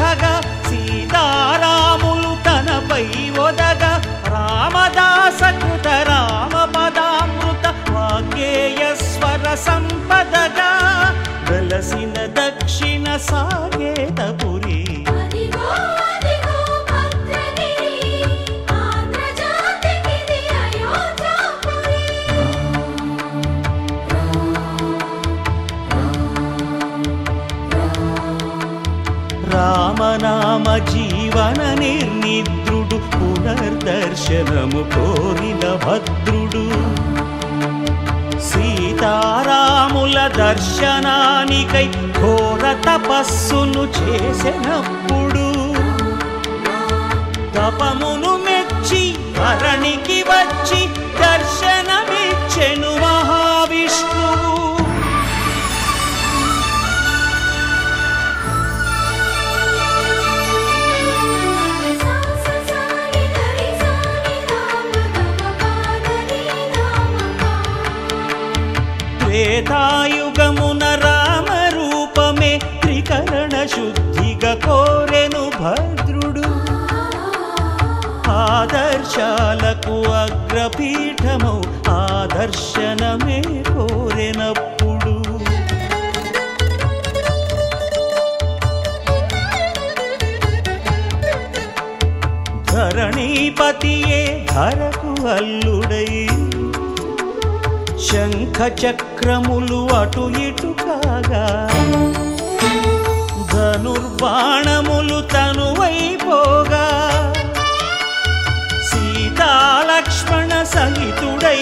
సాగగా సీతారాములు తనపై ఒదగా రామదాసకృత రామ పదామృత వాగ్గేయ స్వర సంపదగా వెలసిన దక్షిణ సాగేతపురి రామనామ జీవన నిర్నిద్రుడు పునర్దర్శనము కోరిన భద్రుడు సీతారాముల దర్శనానికై ఘోర తపస్సును చేసినప్పుడు తపమును మెచ్చి ధరణికి వచ్చి దర్శనమిచ్చెను మహావిష్ణువు. త్రేతాయుగమున రామరూపమే త్రికరణ శుద్ధిగా కోరెను భద్రుడు ఆదర్శాలకు అగ్రపీఠమౌ ఆదర్శనమే కోరెనప్పుడు ధరణీపతియే ధరకు అల్లుడై శంఖ చక్రములు అటు ఇటు కాగా ధనుర్బాణములు తనువైపోగా సీతాలక్ష్మణ సహితుడై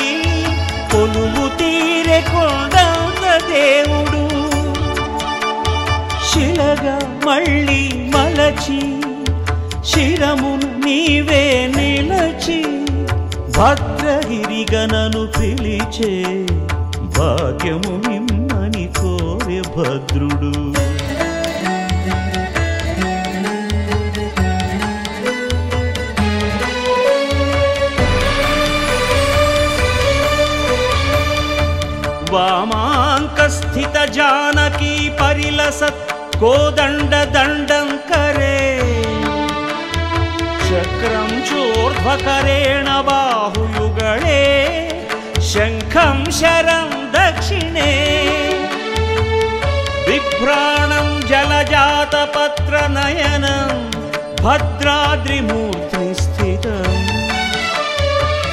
కొలువు తీరె కొండంత దేవుడు శిలగా మళ్ళీ మలచి శిరమును నీవే నిలచి భద్రగిరిగనను పిలిచే భాగ్యము నిమ్మని కోరె భద్రుడు. వామాంకస్థిత జానకీ పరిలసత్ కోదండ దండం కరే చక్రం చోర్ధ్వకరేణ బాహుయుగళే శంఖం శరం దక్షిణే బిభ్రాణం జలజాతపత్ర నయనం భద్రాద్రిమూర్తి స్థితం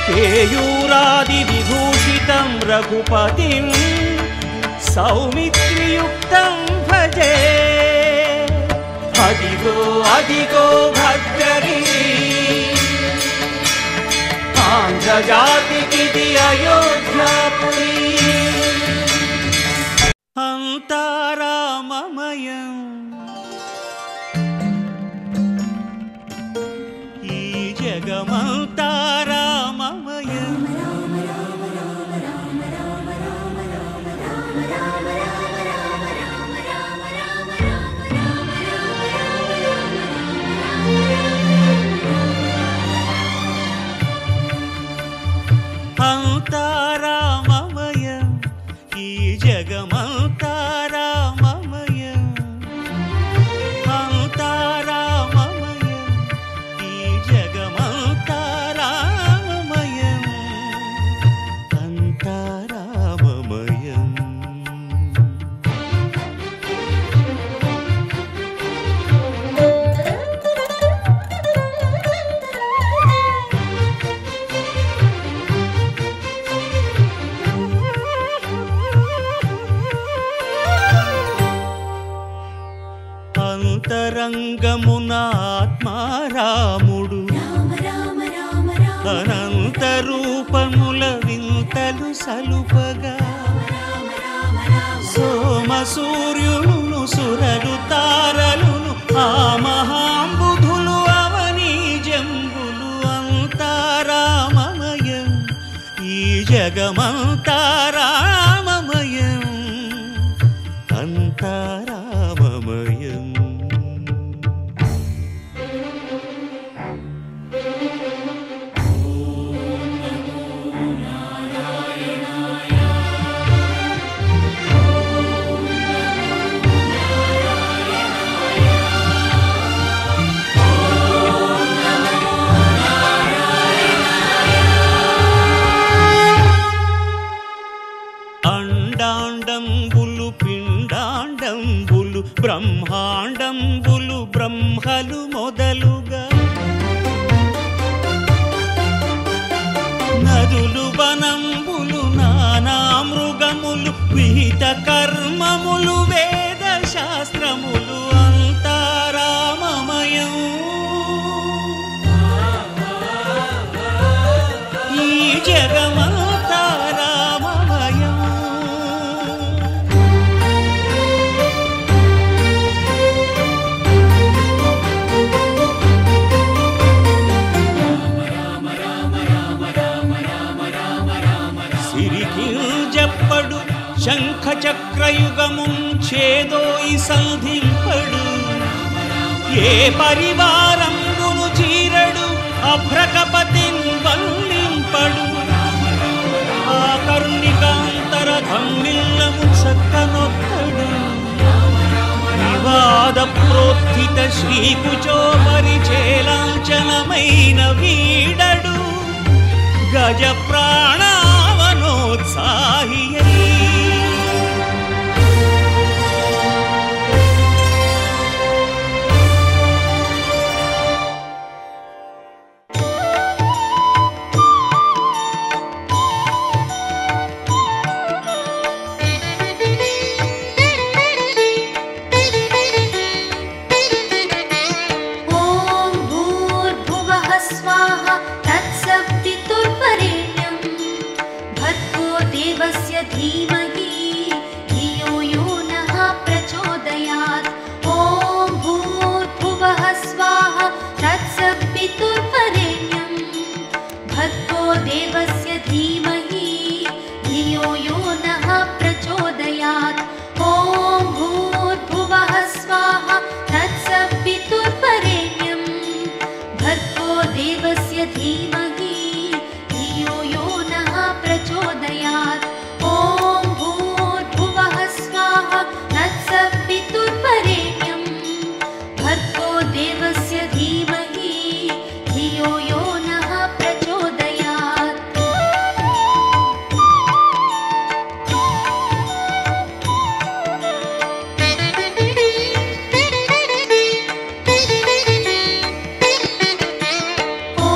కేయూరాది విభూషితం రఘుపతిం సౌమిత్రియుక్తం భజే. అదిగో అదిగో భద్రగిరి ఆంధ్రజాతికిది అయోధ్యాపురి అంతా రామమయం ఈ జగమంతా రామమయం. అంతా రామమయం ఈ జగమంతా రామమయం అంతా రామమయం ఈ జగమంతా రామమయం అంతా రామమయం. అంతరంగమున ఆత్మారాముడు అనంత రూపముల వింతలు సలుపగా సోమ సూర్యులను సురలు తారలును ఆ మహాంబుధులు అవనీ జంబులు అంతా రామమయం ఈ జగమంతా రామమయం అంతా రామమయం. గరుడు మొదలుగా నదులు వనంబులు నానా మృగములు విహిత కర్మములు వేద శాస్త్రములు అంతా రామమయం. ఈ జగమంతా రామమయం. సిరికింజప్పడు శంఖ చక్రయుగముంచేదోయి సంధింపడు. ఏ పరివారంబును చీరడు అభ్రకపతిన్ వల్లింపడు. ఆ కరుణికాంతర ధమ్మిల్లము చక్కనొక్కడు. వివాద ప్రోత్థిత శ్రీకుచో పరిచేలాంఛనమైన వీడడు. గజ ప్రాణావనోత్సాహియై धीमहि धियो यो नः प्रचोदयात्। ॐ भूर्भुवः स्वाहा तत्सवितुर्वरेण्यं भर्गो देवस्य धीमहि धियो यो नः प्रचोदयात्। ॐ भूर्भुवः स्वाहा तत्सवितुर्वरेण्यं भर्गो देवस्य धीमहि धियो यो नः प्रचोदयात्। ॐ भूर्भुवः स्वाहा तत्सवितुर्वरेण्यं भर्गो देवस्य धीमहि धियो यो नः प्रचोदयात्। ॐ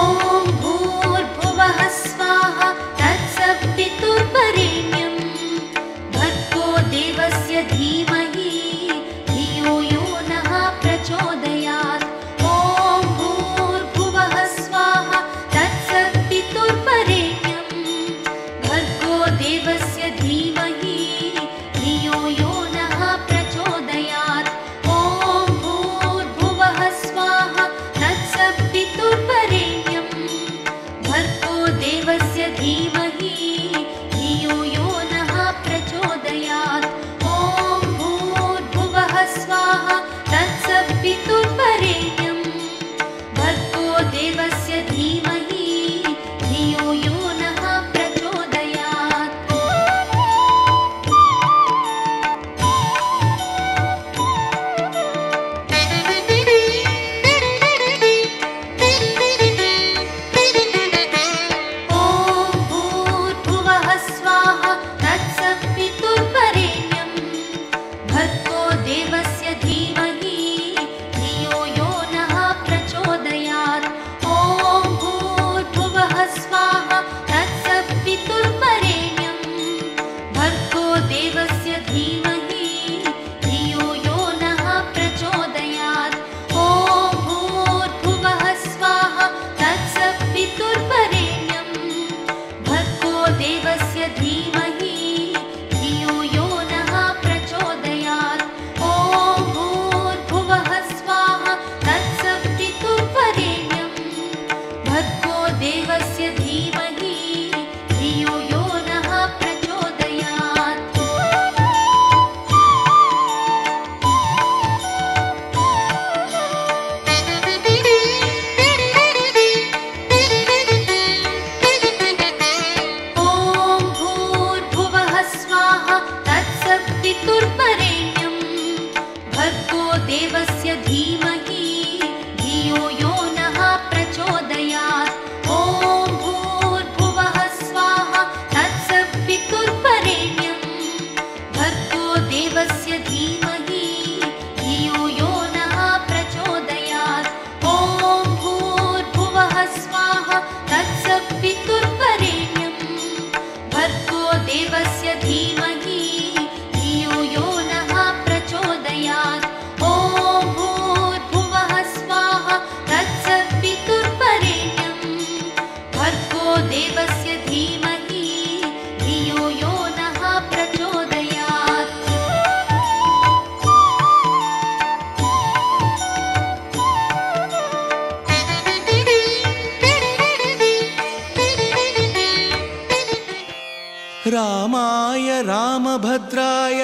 रामाय रामभद्राय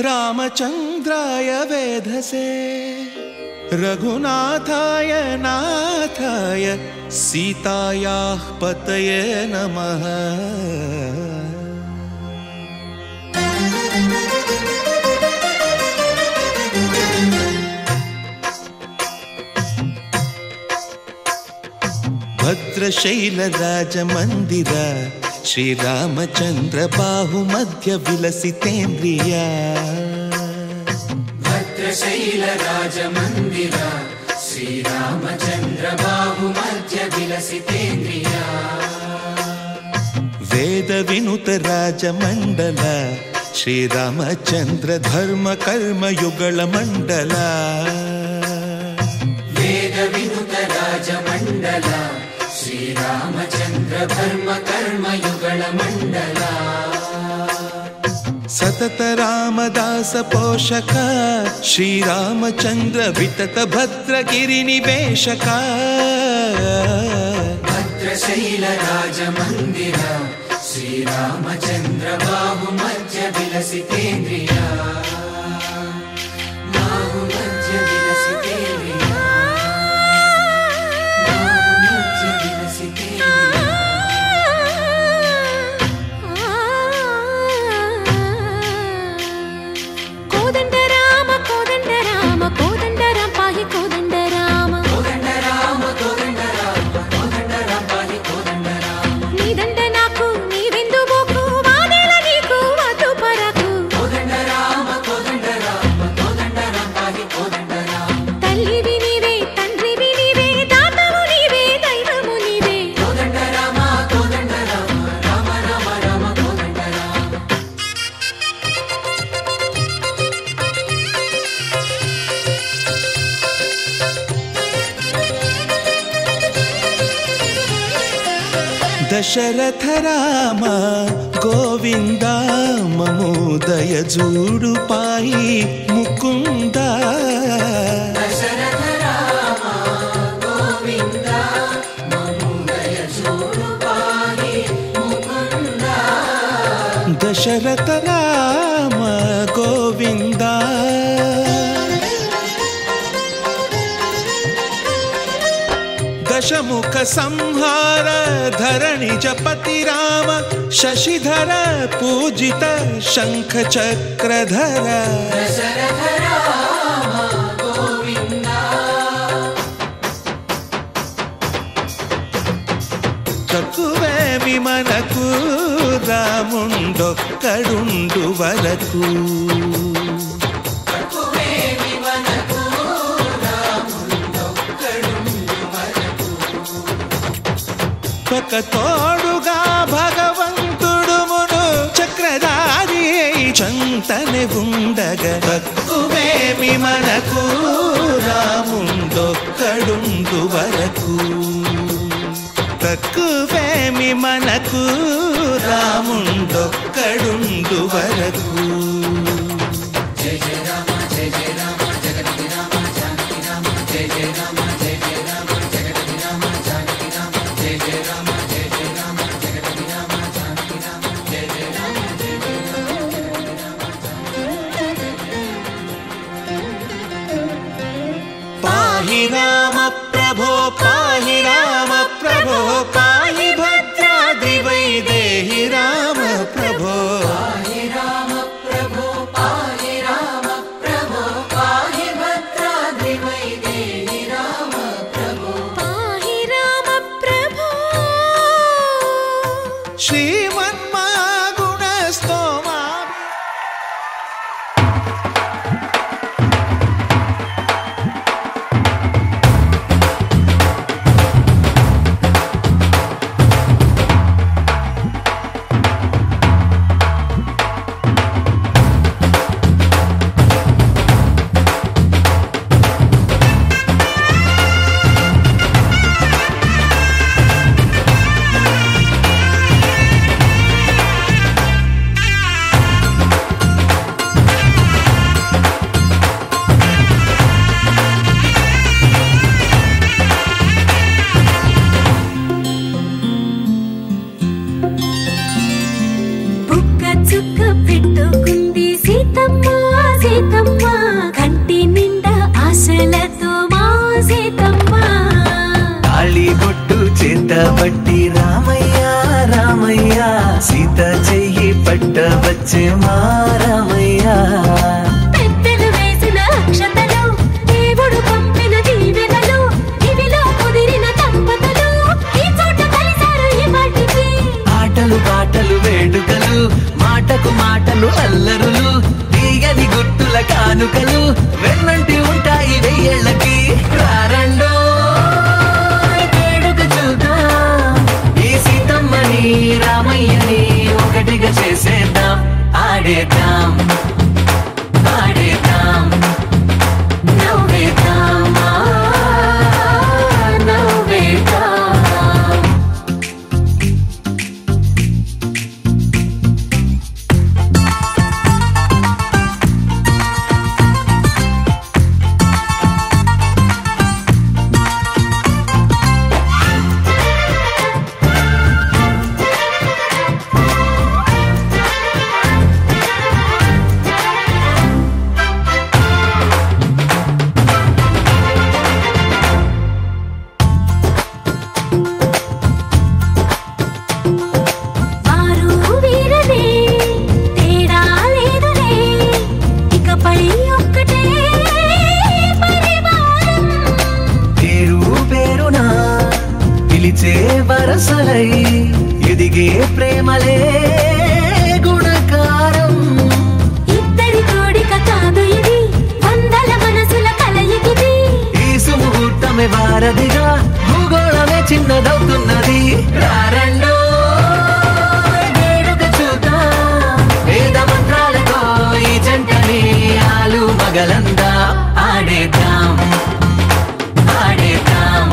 रामचन्द्राय वेधसे रघुनाथाय नाथाय सीतायाः पतये नमः। भद्रशैलराजमन्दिर श्रीरामचन्द्र बाहुमध्य विलसितेन्द्रिया भद्रशैलराजमन्दिर श्रीरामचन्द्र बाहुमध्य विलसितेन्द्रिया वेदविनुत राजमण्डल श्रीरामचन्द्र धर्म कर्म युगल मण्डल वेदविनुत राजमण्डल श्रीरामचन्द्र धर्म कर्म युगल मण्डल सतत रामदास पोषक श्रीरामचन्द्र वितत भद्रगिरि निवेशक भद्रशैल राजमन्दिर श्रीरामचन्द्र बाहुमध्य विलसितेन्द्रिया बाहुमध्य विलसितेन्द्रिया बाहुमध्य विलसितेन्द्रिया। कोदंड राम पाहि कोदंड राम कोदंड राम पाहि कोदंड राम नी दंड नाकु नी विंदु बोकु वादेल नीकु वतु परकु कोदंड राम पाहि कोदंड राम तल्लिवि नीवे तंड्रिवि नीवे दातवु नीवे दैवमु नीवे कोदंड राम राम राम राम कोदंड राम। दशरथ राम गोविंद ममोदय जूडु पाई मुकुंद दशरथ राम गोविंद ममोदय जूडु पाहि मुकुंद दशरथ राम गोविंद दशमुख संहार धरणि जपति राम शशिधर पूजित शंख चक्रधर दशरथ राम गोविंद తక్కువేమి మనకు రాముండొక్కడుండు వరకు తక్కువేమి మనకు రాముండొక్కడుండు వరకు ఒక తోడుగా భగవంతుడు మును చక్రధారి చంతనే ఉండగా తక్కువేమి మనకు రాముండొక్కడుండు వరకు తక్కువేమి మనకు రాముండొక్కడుండు వరకు జయ జయ రామ జయ జయ రామ జగతి రామ జానకి రామ జయ జయ రామ జయ జయ రామ జగతి రామ జానకి రామ జయ జయ రామ జయ జయ రామ జగతి రామ జానకి రామ జయ జయ రామ జయ జయ రామ పాహి రామ ప్రభో పాహి రామ ప్రభో పాహి భద్రాద్రి వైదేహి రామ ప్రభో పాహి రామ ప్రభో పాహి రామ ప్రభో పాహి భద్రాద్రి వైదేహి రామ ప్రభో पाहि राम प्रभो శ్రీమన్మాగుణస్తోమా బొట్టు చేత బట్టి రామయ్య రామయ్య సీత చెయ్యి పట్ట వచ్చే మా రామయ్య. పెద్దలు వేసిన అక్షతలు దేవుడు పంపిన దీవెనలు ఇవిలో కుదిరిన దంపతులు ఈ చోట కలిసారు ఈ వాటికి. ఆటలు పాటలు వేడుకలు మాటకు మాటలు అల్లరులు తీయని గుర్తుల కానుకలు వెన్నంటి ఉంటాయి వెయ్యేళ్ళకి. రారండో వేడుక చూద్దాం ఈ సీతమ్మని రామయ్యని ఒకటిగా చేసేద్దాం. ఆడేద్దాం ఆడేద్దాం నవ్వేద్దాం నవ్వేద్దాం. వరసలై ఎదిగే ప్రేమలే గుణకారం. ఇద్దరి కోడిక కాదు ఇది వందల మనసుల కలయికిది. ఈ సుముహూర్తమే వారధిగా భూగోళమే చిన్నదవుతున్నది. రారండో వేడుక చూద్దాం వేద మంత్రాలతో ఈ జంటని ఆలు మగలందా. ఆడేద్దాం ఆడేద్దాం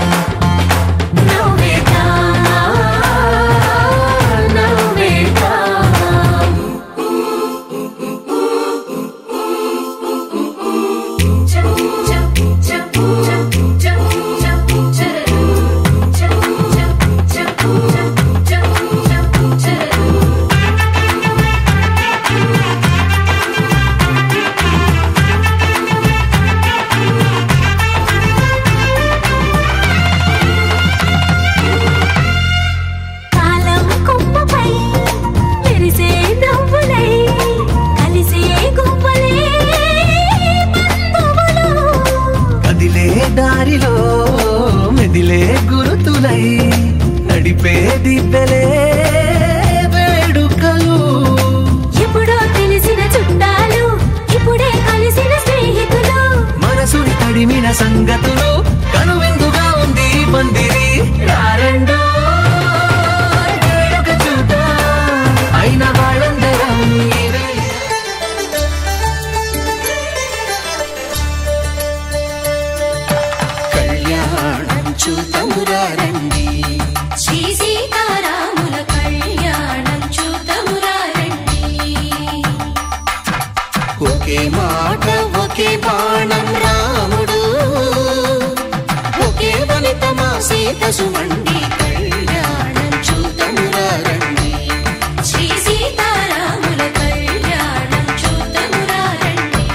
దారిలో మెదిలే గురుతులై నడిపే దిబ్బెలే వేడుకలు. ఎప్పుడో తెలిసిన చుట్టాలు ఇప్పుడే కలిసిన స్నేహితులు మనసుని తడిమిన సంగతులు కనువిందుగా ఉంది పందిరి. రారండో వేడుక చూద్దాం అయిన వాళ్ళందరం చూతమురారండి శ్రీ సీతారాముల కళ్యాణం చూతమురారండి. ఒకే మాట ఒకే బాణం రాముడు ఒకే వనిత మా సీత సుమండి కళ్యాణం చూతమురారండి. శ్రీ సీతారాముల కళ్యాణం చూతమురారండి.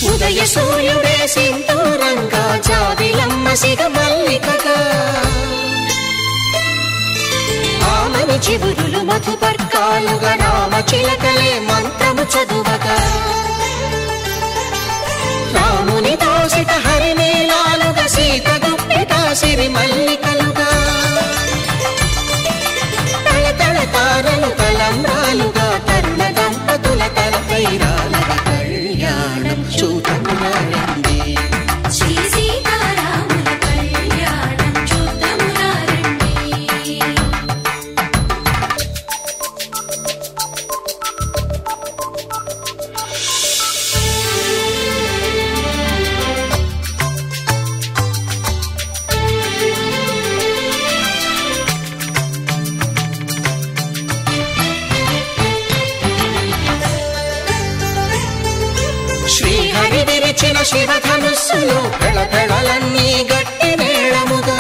ఉదయ సూర్యుడే సింధూరంగా జాబిలమ్మ సిగ మల్లికగా ఆమని చివురులు మధుపర్కాలుగా రామ చిలకలే మంత్రము చదువగా రాముని దోసిట హరినీలాలుగా సీత గుప్పిట సిరి మల్లికలుగా తల తల తారలు తలంబ్రాలుగా తరుణ దంపతుల తలపై రాలగా కళ్యాణం చూతమురారండి. శ్రీ సీతారాముల కళ్యాణం చూతమురారండి. శివధనుస్సులో పెళపెళలన్నీ గట్టి మేళముగా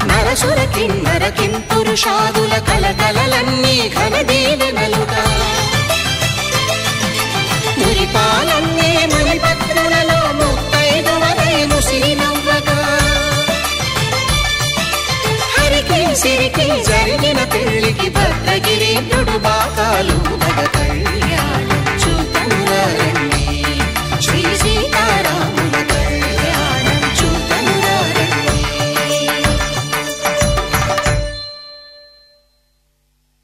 నరసుర కిన్నర కింపురుషాదుల కలకలలన్నీ ఘన దీవెనలుగా మురిపాలన్నీ మణిపత్రులలో ముత్తైదువలై ముసిరినవ్వగా హరికి సిరికి జరిగిన పెళ్లికి భద్రగిరీంద్రుడు బాకాలు భగ కళ్యాణం చూతమురారండి శ్రీ సీతారాముల కళ్యాణం చూతమురారండి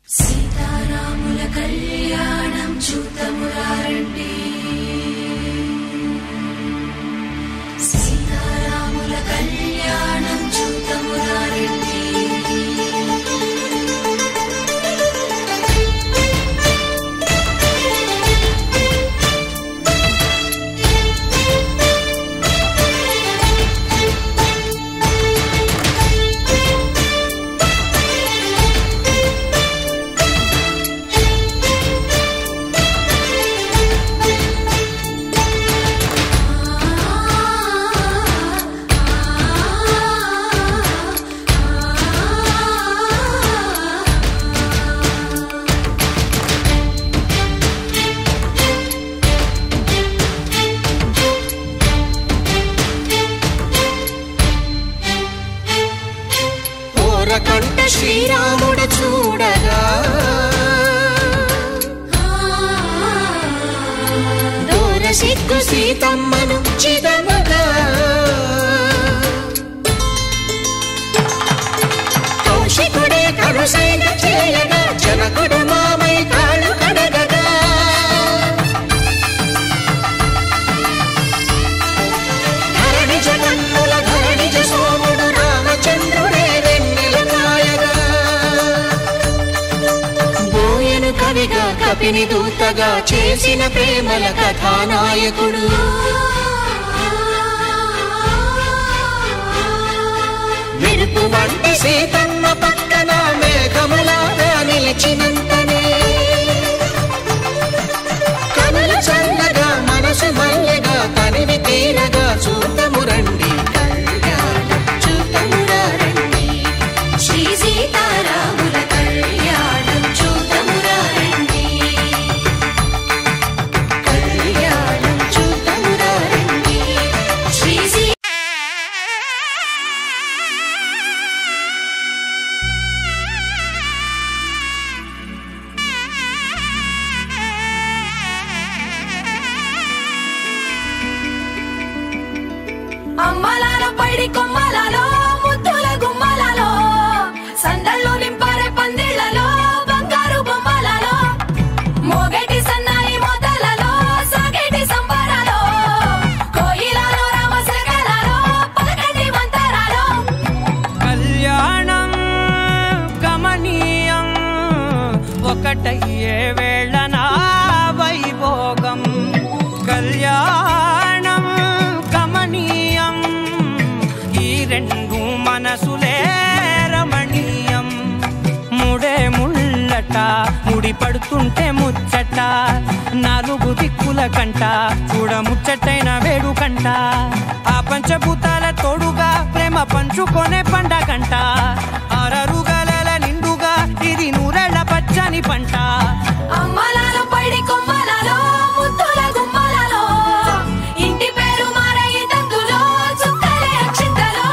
సీతారాముల కళ్యాణం చూతమురారండి సీతారాముల కళ్యాణం చూతమురారండి కంట శ్రీరాముడు చూడగా దూర సిగ్గు సీతమ్మను చిదమగా కౌశికుడే కరుసైన చేయగా జనకుడు మామై కాళ్ళు కడగగా ధరణి జగన్నుల ధరణిజ సోముడు రామచంద్రుడే కవిగా కపిని దూతగా చేసిన ప్రేమల కథానాయకుడు మెరుపు వంటి సీతమ్మ పక్కన మేఘములాగా నిలిచినంతనే కనులు చల్లగా మనసు మల్లెగా తనివి తీరగా చూతమురండి కళ్యాణం చూతమురారండి శ్రీ సీతారాముల కళ్యాణం చూతమురారండి కళ్యాణం చూతమురారండి శ్రీ అమ్మలాల పైడి కొమ్మలలో ముద్దుల గుమ్మలలో సందళ్ళు నింపారే పందిళ్లలో బంగారు బొమ్మలలో మోగేటి సన్నాయి మోతలలో సాగేటి సంబరాలో కోయిలలో రామశకలలో పలకటి మంతరాలో కళ్యాణం గమనీయం ఒకటయ్యే వేళన వైభోగం కళ్యాణం గమనీయం ఈ రెండు మనసులే రమణీయం ముడే ముళ్ళట ముడి పడుతుంటే ముచ్చట నాలుగు దిక్కుల కంట చూడ ముచ్చటైన వేడుకంట ఆ పంచభూతాల తోడుగా ప్రేమ పంచుకొనే పండగంట అరరుగల నిండుగా ఇది నూరెళ్ళ పచ్చని పంట అమ్మలాల పైడి కొమ్మలలో ముద్దుల గుమ్మలలో ఇంటి పేరు మారయి తందులో చుక్కలే అక్షింతలో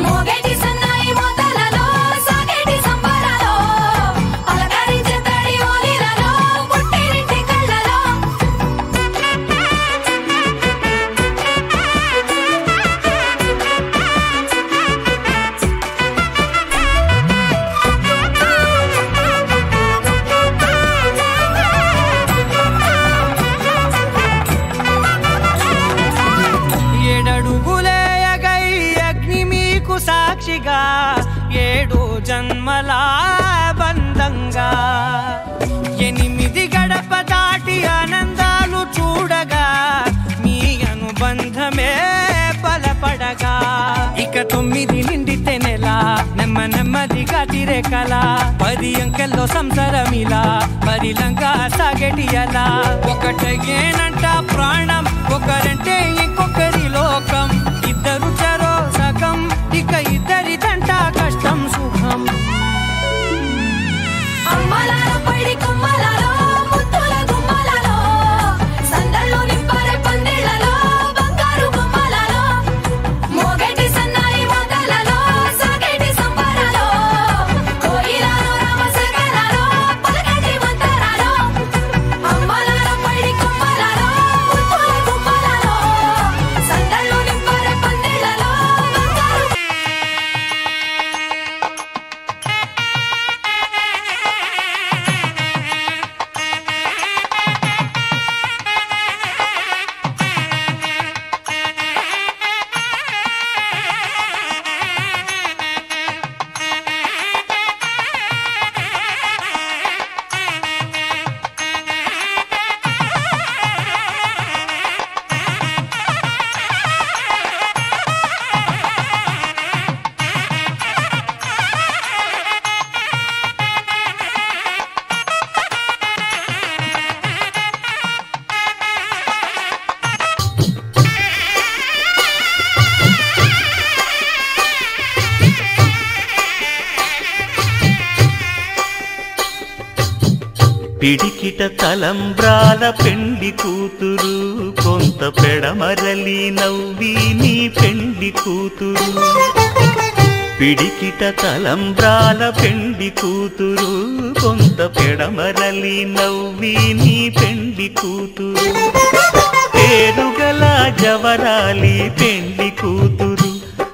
మోగేటి సన్నాయి మోతలలో సాగేటి సంబరాలో పలకరించే తడి ఓలిలలో పుట్టినింటి కళ్ళలో ఏడడుగులేయగై అగ్ని మీకు సాక్షిగా ఏడు జన్మల బంధంగా 8 గడప దాటి ఆనందాలు చూడగా మీ అనుబంధమే బలపడగా ఇక 9 నిండితే నెల నెమ్మదిగా తిరేకల 10 అంకెల్లో సంసారమిలా పరిలంగా సాగేటి అలా ఒకటేనంట ప్రాణం ఒకరంటే ఇంకొకరి లోకం ఇద్దరు చరో సగం ఇక ఇద్దరిదంట కష్టం సుఖం అమ్మలాలో పడి కొమ్మలాలో ముత్తుల గుమ్మలాలో సందల్లో నింపరే పందిళ్లలో బంగారు గుమ్మలాలో మోగేటి సన్నాయి మోతలలో సాగేటి సంబరాలో కోయిలాలో రామశకలాలో పలకేటి మంతరాలో అమ్మలాలో పడి కొమ్మలాలో ముత్తుల గుమ్మలాలో సందల్లో నింపరే పందిళ్లలో బంగారు పిడికిట తలంబ్రాల పెండి కూతురు కొంత పెడమరలి నవ్వి నీ పెండి కూతురు పిడికిట తలంబ్రాల పెండి కూతురు కొంత పెడమరలి నవ్వి నీ పెండి కూతురు పేరుగల జవరాలి పెండి కూతురు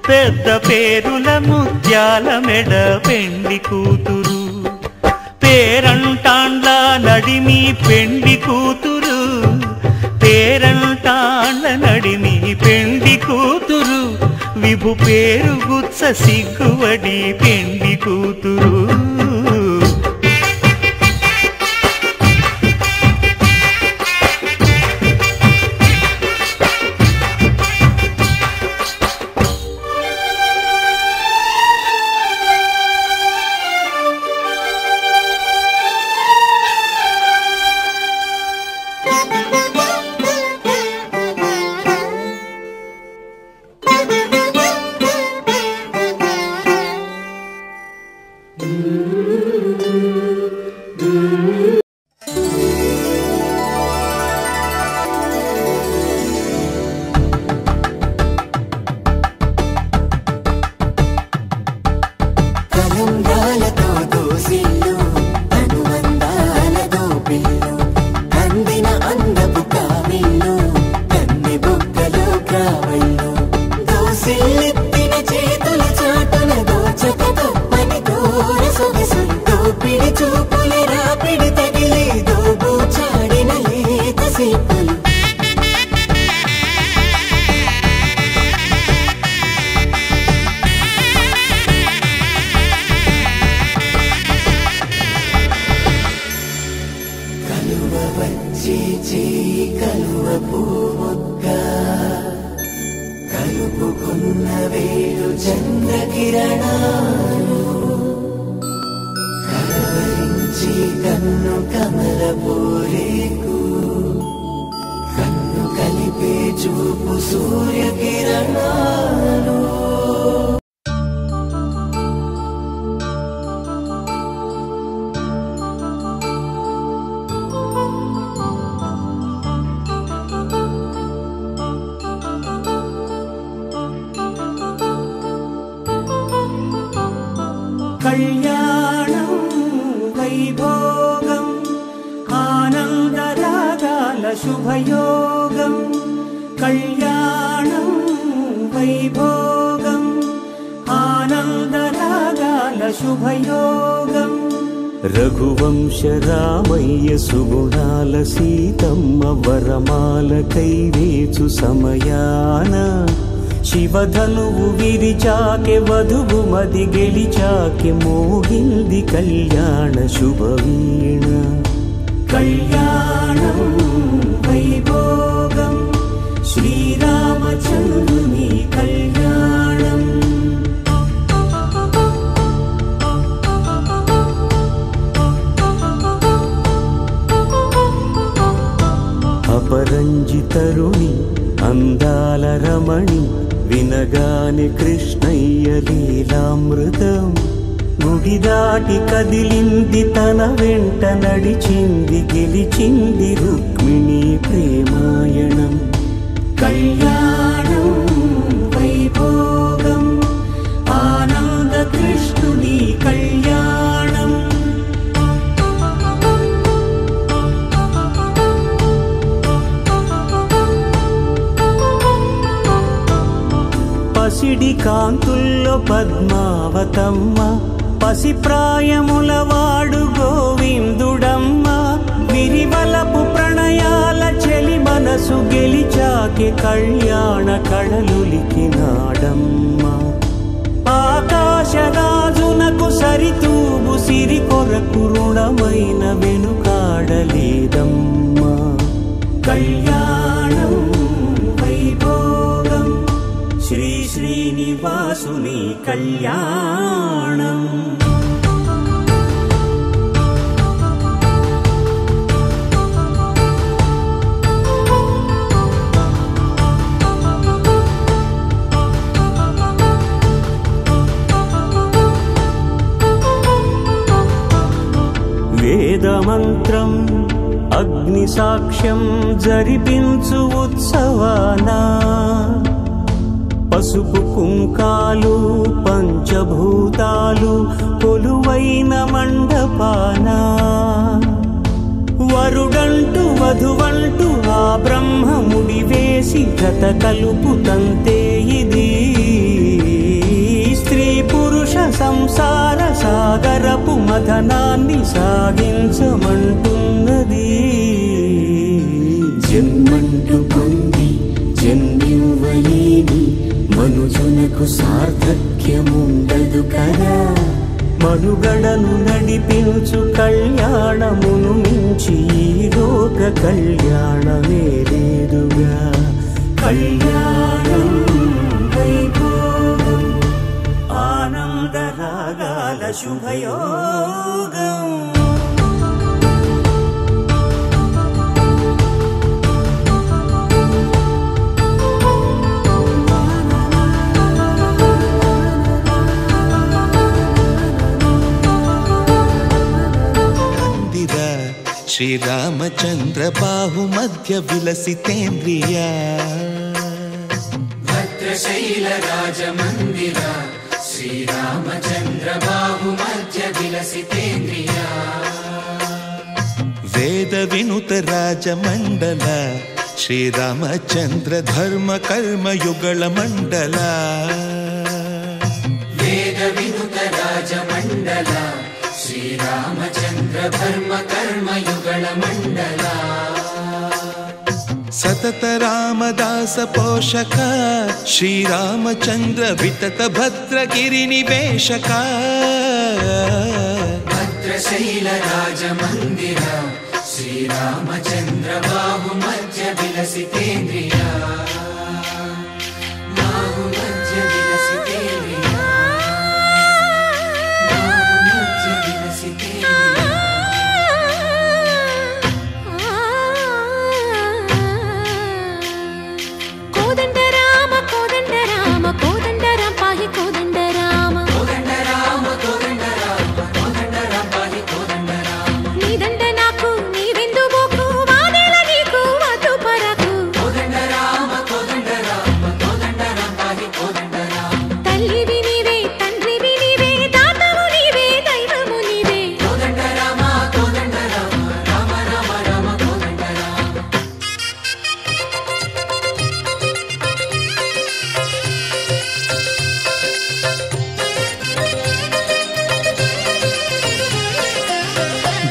పెద్ద పేరుల ముత్యాల మెడ పెండి కూతురు పేరంటాండ్ల నడిమి పెండి కూతురు పేరంటాండ్ల నడిమి పెండి కూతురు విభు పేరు గుత్స సిగ్గువడి పెండి కూతురు తలంబ్రాలతో దోసిల్లు అనువందాలతో పిల్లు కందిన అందపు కావిల్లు కన్నె బొక్కలు కావళ్ళు దోసిల్లెత్తిన చేతుల చాటున దోచక తప్పని దూర సొగసులు దోపిడి చూపుల రాపిడి తగిలి దోబూచాడిన లేత సీపులు వచ్చి కలువ పూమొక్క కలుపుకున్న వేలు చంద్రకిరణాలు కలవరించి కన్ను కమల పూరేకు కన్ను కలిపే చూపు సూర్యకిరణాలు కళ్యాణం వైభోగం ఆనందరాగాల శుభయోగం కళ్యాణం వైభోగం ఆనందరాగాల శుభయోగం రఘువంశ రామయ్య సుగుణాల సీతమ్మ వరమాల కైవేచు సమయాన శివధనువు విరిచాకె వధువు మది గెలిచాకె మోగింది కళ్యాణ శుభవీణ కళ్యాణం వైభోగం శ్రీరామచంద్రుని కళ్యాణం అపరంజితరుణి అందాల రమణి వినగాని కృష్ణయ్య లీలామృతం గుడి దాటి కదిలింది తన వెంట నడిచింది గెలిచింది రుక్మిణి ప్రేమాయణం కళ్యాణం వైభోగం ఆనంద కృష్ణుని కళ్యాణం పసిడి కాంతుల్లో పద్మావతమ్మ పసిప్రాయముల వాడు గోవిందుడమ్మ విరివలపు ప్రణయాల చెలి మనసు గెలిచాకే కళ్యాణ కళలులికినాడమ్మ ఆకాశరాజునకు సరితూబు సిరి కొరకు రుణమైన వెనుకాడలేదమ్మ కళ్యాణం వైభోగం శ్రీ శ్రీనివాసుని కళ్యాణం వేదమంత్రం అగ్ని సాక్ష్యం జరిపించు ఉత్సవానా పసుపు కుంకాలు పంచభూతాలు కొలువైన మండపాన వరుడంటూ వధువంటూ ఆ బ్రహ్మముడి వేసి గత కలుపుతంతే ఇది స్త్రీ పురుష సంసార సాగరపు మథనాన్ని సాగించమంటున్నది జన్మంటూ పొంది జన్మివ్వలేని మనుజునకు సార్థక్యముండదు కదా మనుగడను నడిపించు కళ్యాణమును మించి ఈ లోక కళ్యాణమే లేదుగా కళ్యాణం వైభోగం ఆనందరాగాల శుభయోగం శ్రీరామచంద్ర బాహు మధ్య విలసితేంద్రియ భద్రశైల రాజమందిర శ్రీరామచంద్ర బాహు మధ్య విలసితేంద్రియ వేద వినుత రాజమండల శ్రీరామచంద్ర ధర్మ కర్మ యుగళ మండల వేద వినుత రాజమండల శ్రీరామచంద్ర ధర్మ కర్మ యుగళ మండల సతత రామదాస పోషక శ్రీరామచంద్ర వితత భద్రగిరి నివేశక భద్రశైల రాజమందిర శ్రీరామచంద్ర బాహు మధ్య విలసితేంద్రియ బాహు మధ్య విలసితేంద్రియ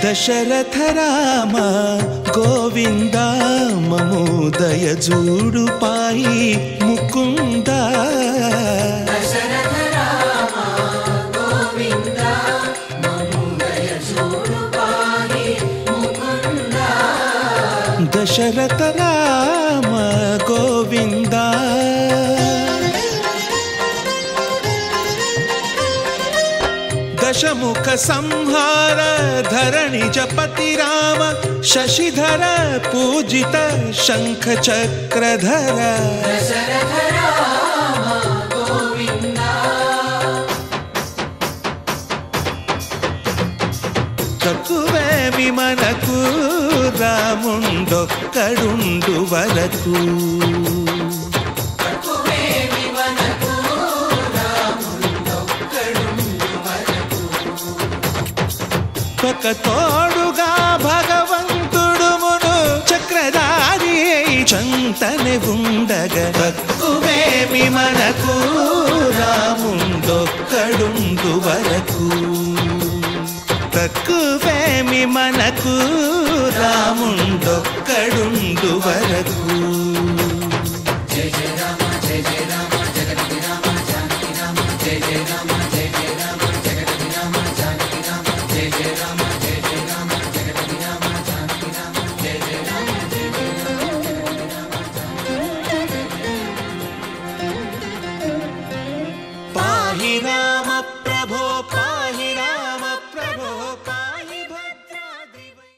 దశరథ రామ గోవింద మమోదయ జూడు పాయి ముకుంద దశరథ రామ గోవింద మమోదయ జూడు పాయి ముకుంద దశరథ రామ గోవింద दशमुख संहार धरणिजपति राम शशिधर पूजित शंख चक्रधर తక్కువేమి మనకు రాముండొక్కడుండు వరకు ఒక తోడుగా భగవంతుడు మును చక్రధారి చంతనే ఉండగా తక్కువేమి మనకు రాముండొక్కడుండు వరకు తక్కువేమి మనకు రాముండొక్కడుండు వరకు జయ జయ రామ జయ జయ రామ